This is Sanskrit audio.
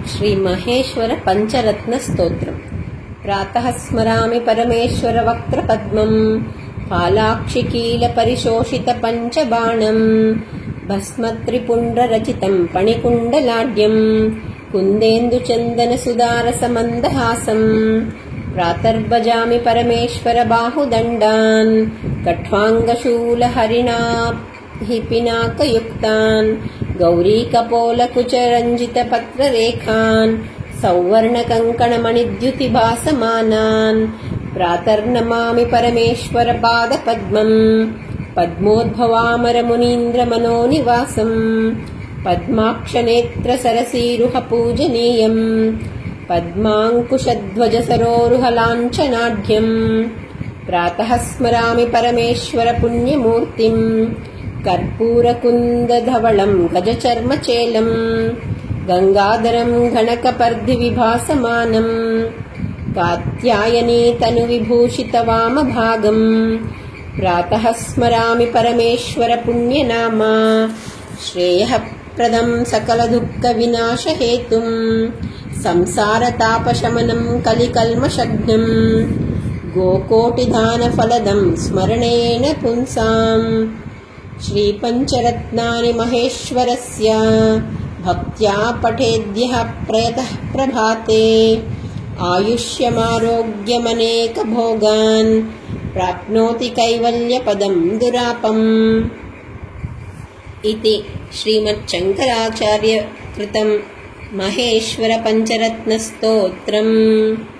श्री महेश्वर पंचरत्न स्तोत्रम्। प्रातः स्मरामि परमेश्वर वक्त्रपद्मम्, फालाक्षिकील परिशोषित पञ्चबाणम्, भस्मत्रिपुण्ड्ररचितम् पणिकुण्डलाढ्यम्, कुन्देन्दुचन्दन सुदारसमन्दहासम्। प्रातर्भजामि परमेश्वर बाहुदण्डान्, कट्वाङ्गशूलहरिणा हि पिनाकयुक्तान्, गौरीकपोलकुचरञ्जितपत्ररेखान्, सौवर्णकङ्कणमणिद्युतिभासमानान्। प्रातर्नमामि परमेश्वर पादपद्मम्, पद्मोद्भवामरमुनीन्द्रमनोनिवासम्, पद्माक्षनेत्रसरसीरुह पूजनीयम्, पद्माङ्कुशध्वजसरोरुहलाञ्छनाढ्यम्। प्रातः स्मरामि परमेश्वर पुण्यमूर्तिम्, कर्पूरकुन्दधवलम् गजचर्मचेलम्, गङ्गाधरम् घनकपर्दिविभासमानम्, कात्यायनी तनुविभूषितवामभागम्। प्रातः स्मरामि परमेश्वर पुण्यनामा, श्रेयःप्रदम् सकलदुःखविनाशहेतुम्, संसारतापशमनम् कलिकल्मषघ्नम्, गोकोटिदानफलदम् स्मरणेन पुंसाम्। श्रीपञ्चरत्नानि महेश्वरस्य, भक्त्या पठेद्यः प्रयतः प्रभाते, आयुष्यमारोग्यमनेकभोगान्, प्राप्नोति कैवल्यपदं दुरापम्। इति श्रीमच्छङ्कराचार्य कृतं महेश्वर पंचरत्न स्तोत्रम्।